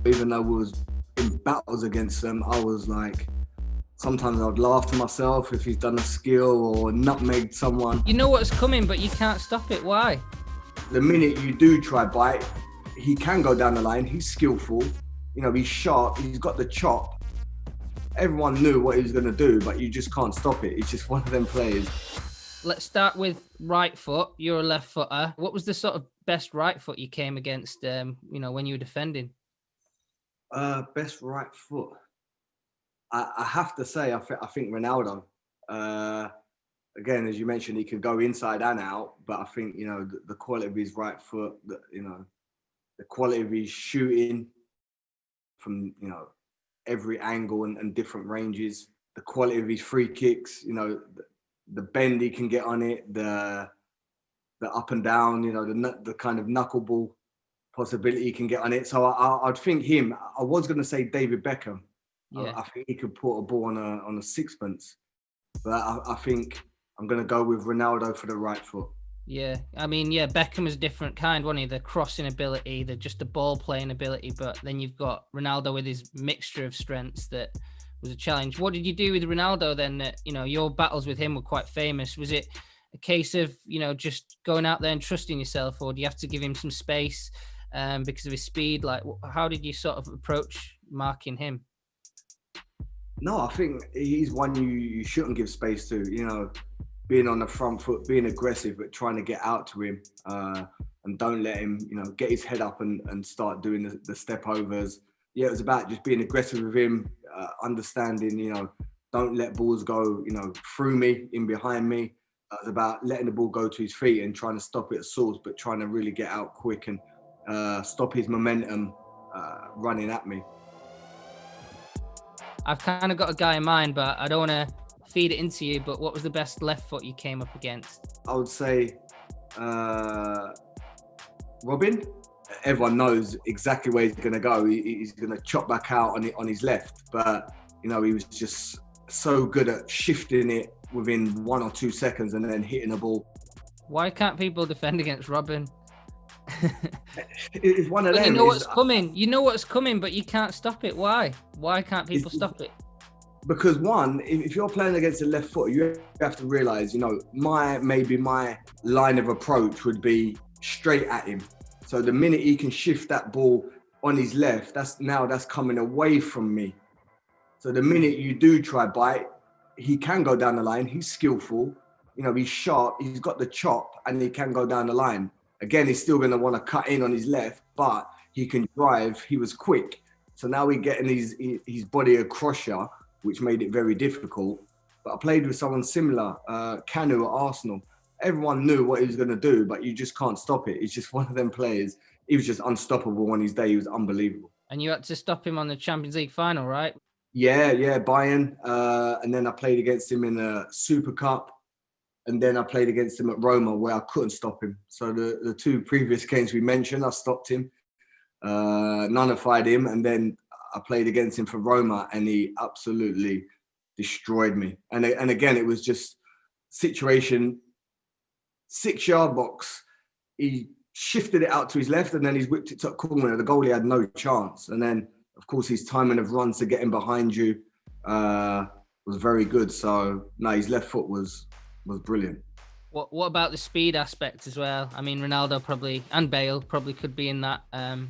Even though we was in battles against them, I was like, sometimes I'd laugh to myself if he's done a skill or nutmegged someone. You know what's coming, but you can't stop it. Why? The minute you do try bite, he can go down the line. He's skillful. You know, he's sharp. He's got the chop. Everyone knew what he was going to do, but you just can't stop it. He's just one of them players. Let's start with right foot. You're a left footer. What was the sort of best right foot you came against, when you were defending? Best right foot. I have to say, I think Ronaldo. Again, as you mentioned, he can go inside and out, but I think, the quality of his right foot, the quality of his shooting from, every angle and different ranges, the quality of his free kicks, the bend he can get on it, the up and down, the kind of knuckleball possibility he can get on it. So I'd think him. I was going to say David Beckham. Yeah. I think he could put a ball on a sixpence, but I think I'm going to go with Ronaldo for the right foot. Yeah, I mean, Beckham was a different kind, wasn't he? The crossing ability, the ball playing ability, but then you've got Ronaldo with his mixture of strengths that was a challenge. What did you do with Ronaldo then? That, your battles with him were quite famous. Was it a case of, just going out there and trusting yourself, or do you have to give him some space because of his speed? Like, how did you sort of approach marking him? No, I think he's one you shouldn't give space to, being on the front foot, being aggressive, but trying to get out to him and don't let him, get his head up and start doing the step overs. Yeah, it was about just being aggressive with him, understanding, don't let balls go, through me, in behind me. It was about letting the ball go to his feet and trying to stop it at source, but trying to really get out quick and stop his momentum running at me. I've kind of got a guy in mind, but I don't want to feed it into you, but what was the best left foot you came up against? I would say Robben. Everyone knows exactly where he's going to go. He's going to chop back out on his left, but he was just so good at shifting it within 1 or 2 seconds and then hitting the ball. Why can't people defend against Robben? It's one of them. You know what's coming. You know what's coming, but you can't stop it. Why? Why can't people stop it? Because one, if you're playing against a left foot, you have to realise, my line of approach would be straight at him. So the minute he can shift that ball on his left, that's coming away from me. So the minute you do try bite, he can go down the line. He's skillful, he's sharp, he's got the chop, and he can go down the line. Again, he's still going to want to cut in on his left, but he can drive. He was quick. So now we're getting his body across you, which made it very difficult. But I played with someone similar, Cafu at Arsenal. Everyone knew what he was going to do, but you just can't stop it. He's just one of them players. He was just unstoppable on his day. He was unbelievable. And you had to stop him on the Champions League final, right? Yeah, Bayern. And then I played against him in the Super Cup. And then I played against him at Roma, where I couldn't stop him. So the 2 previous games we mentioned, I stopped him, nullified him, and then I played against him for Roma, and he absolutely destroyed me. And again, it was just situation, 6-yard box. He shifted it out to his left, and then he's whipped it to a corner. The goalie had no chance. And then, of course, his timing of runs to get him behind you was very good. So, no, his left foot was brilliant. What about the speed aspect as well? I mean, Ronaldo probably, and Bale probably could be in that,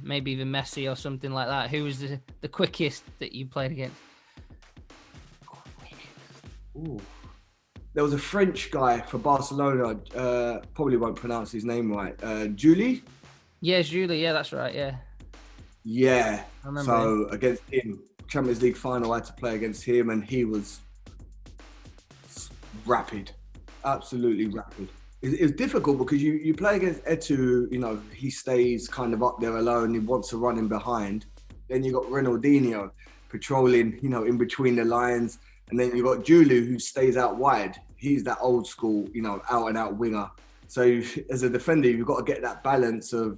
maybe even Messi or something like that. Who was the quickest that you played against? Ooh. There was a French guy for Barcelona, probably won't pronounce his name right, Giuly? Yeah, Giuly, yeah, that's right, yeah. Yeah, I remember so against him, Champions League final, I had to play against him, and he was rapid. Absolutely rapid. It was difficult because you play against Eto'o, he stays kind of up there alone. He wants to run in behind. Then you got Ronaldinho patrolling, in between the lines. And then you got Giuly, who stays out wide. He's that old school, out and out winger. So as a defender, you've got to get that balance of,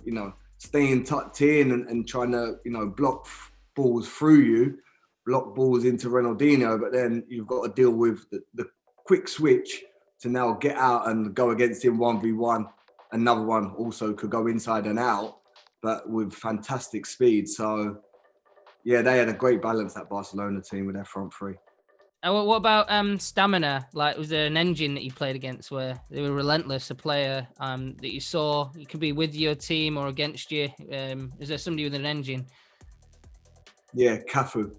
staying tucked in and trying to, block balls through you, block balls into Ronaldinho. But then you've got to deal with the quick switch to now get out and go against him 1v1. Another one also could go inside and out, but with fantastic speed. So Yeah, they had a great balance, that Barcelona team, with their front three. What about stamina? Like, was there an engine that you played against where they were relentless? A player that you saw, you could be with your team or against you. Is there somebody with an engine? Yeah, Cafu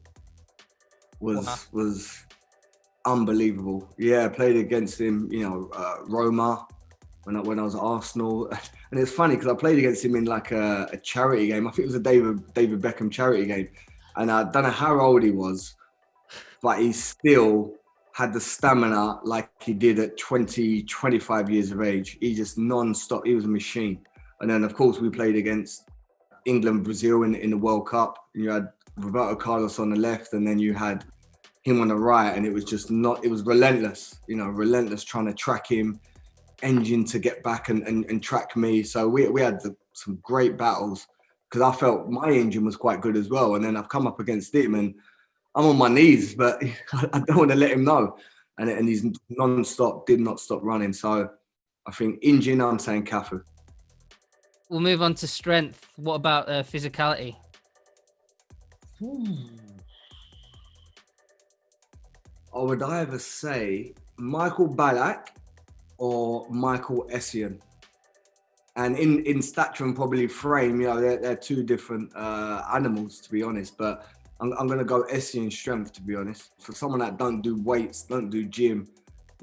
was unbelievable. Yeah, I played against him. Roma when I was at Arsenal, and it's funny because I played against him in like a charity game. I think it was a David Beckham charity game, and I don't know how old he was, but he still had the stamina like he did at 20, 25 years of age. He just non-stop. He was a machine. And then, of course, we played against England, Brazil in the World Cup. And you had Roberto Carlos on the left, and then you had him on the right. And it was just it was relentless, relentless trying to track him, engine to get back and track me. So we had some great battles because I felt my engine was quite good as well. And then I've come up against him and I'm on my knees, but I don't want to let him know. And he's non-stop, did not stop running. So I think engine, I'm saying Cafu. We'll move on to strength. What about physicality? I would either say Michael Ballack or Michael Essien. And in stature and probably frame, they're two different animals, to be honest. But I'm going to go Essien strength, to be honest. For someone that don't do weights, don't do gym,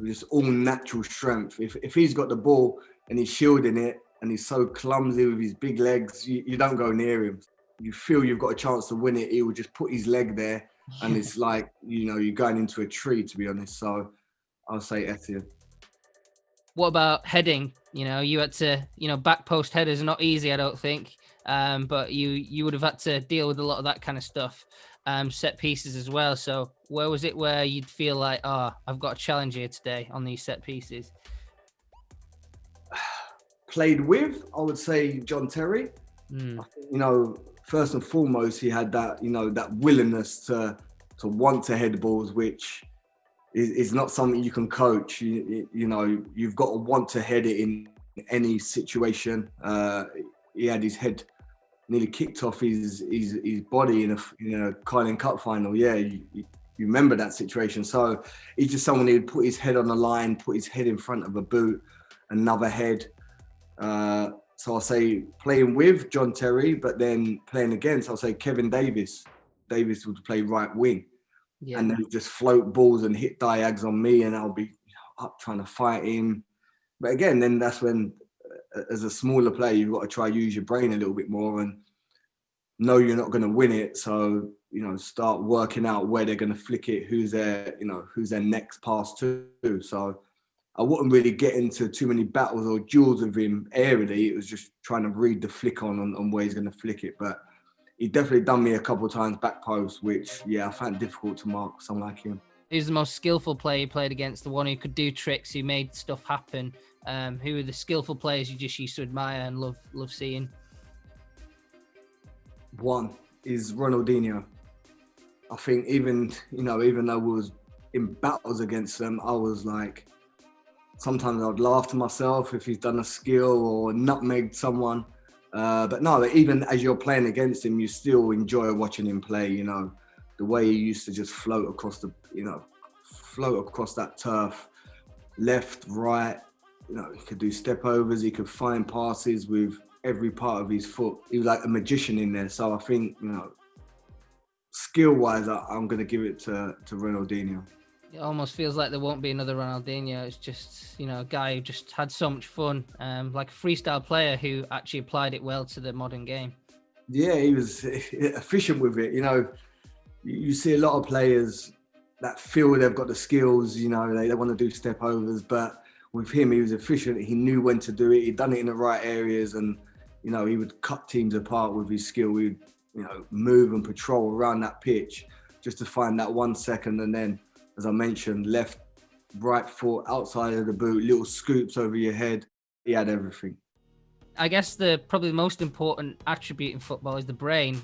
just all natural strength. If he's got the ball and he's shielding it and he's so clumsy with his big legs, you don't go near him. You feel you've got a chance to win it, he will just put his leg there and it's like, you're going into a tree, to be honest. So I'll say Essien. What about heading? You had to, back post headers are not easy, I don't think. But you would have had to deal with a lot of that kind of stuff, set pieces as well. So where was it where you'd feel like, I've got a challenge here today on these set pieces? Played with, I would say John Terry. I think, first and foremost, he had that, that willingness to want to head balls, which is not something you can coach. You've got to want to head it in any situation. He had his head nearly kicked off his body in a Carling Cup final. Yeah, you remember that situation. So he's just someone who would put his head on the line, put his head in front of a boot, another head. So I'll say playing with John Terry, but then playing against, I'll say Kevin Davis. Davis would play right wing. Yeah. And then he'd just float balls and hit diags on me, and I'll be up trying to fight him. But again, then that's when, as a smaller player, you've got to try use your brain a little bit more and know you're not going to win it. So, start working out where they're going to flick it, who's their next pass to. So I wouldn't really get into too many battles or duels with him aerially. It was just trying to read the flick on where he's going to flick it. But he definitely done me a couple of times back post, which, I found difficult to mark someone like him. Who's the most skillful player you played against? The one who could do tricks, who made stuff happen? Who are the skillful players you just used to admire and love seeing? One is Ronaldinho. I think even though we was in battles against them, I was like, sometimes I'd laugh to myself if he's done a skill or nutmegged someone. But no, even as you're playing against him, you still enjoy watching him play. The way he used to just float across that turf, left, right. He could do step overs. He could find passes with every part of his foot. He was like a magician in there. So I think, skill-wise, I'm going to give it to Ronaldinho. It almost feels like there won't be another Ronaldinho. It's just, a guy who just had so much fun, like a freestyle player who actually applied it well to the modern game. Yeah, he was efficient with it. You see a lot of players that feel they've got the skills, they want to do step overs, but with him, he was efficient. He knew when to do it. He'd done it in the right areas, and, he would cut teams apart with his skill. He'd, move and patrol around that pitch just to find that 1 second, and then, as I mentioned, left, right foot, outside of the boot, little scoops over your head. He had everything. I guess probably the most important attribute in football is the brain.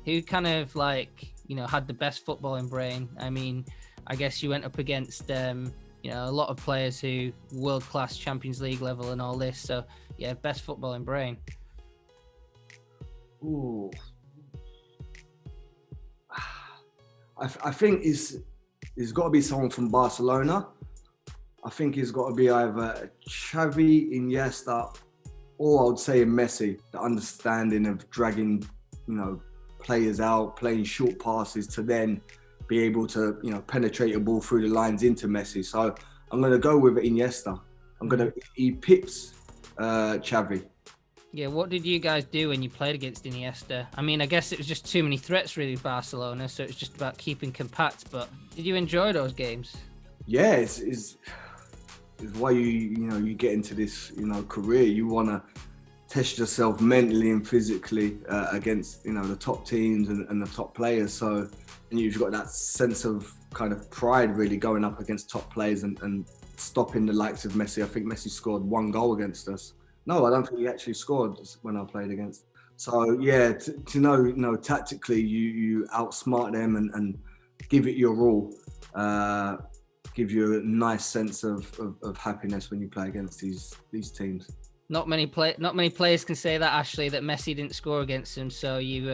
Who kind of had the best footballing brain? I mean, I guess you went up against, a lot of players who world-class Champions League level and all this. So, yeah, best footballing brain. Ooh. I think it's got to be someone from Barcelona. I think it's got to be either Xavi, Iniesta, or I would say Messi. The understanding of dragging, players out, playing short passes to then be able to, penetrate a ball through the lines into Messi. So I'm going to go with Iniesta. He pips Xavi. Yeah, what did you guys do when you played against Iniesta? I mean, I guess it was just too many threats, really, Barcelona, so it's just about keeping compact, but did you enjoy those games? Yeah, it's why you get into this, career. You want to test yourself mentally and physically against, the top teams and the top players. So, and you've got that sense of kind of pride really going up against top players and stopping the likes of Messi. I think Messi scored 1 goal against us. No, I don't think he actually scored when I played against. So yeah, to know, tactically you outsmart them and give it your all. Give you a nice sense of happiness when you play against these teams. Not many players can say that, Ashley, that Messi didn't score against him. So you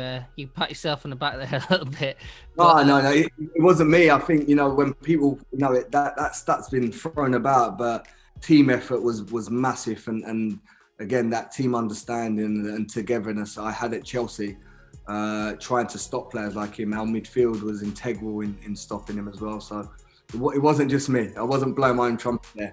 pat yourself on the back there a little bit. But, no, it wasn't me. I think when people that stat's been thrown about, but team effort was massive, and again that team understanding and togetherness I had at Chelsea, trying to stop players like him. Our midfield was integral in stopping him as well. So it wasn't just me. I wasn't blowing my own trumpet there.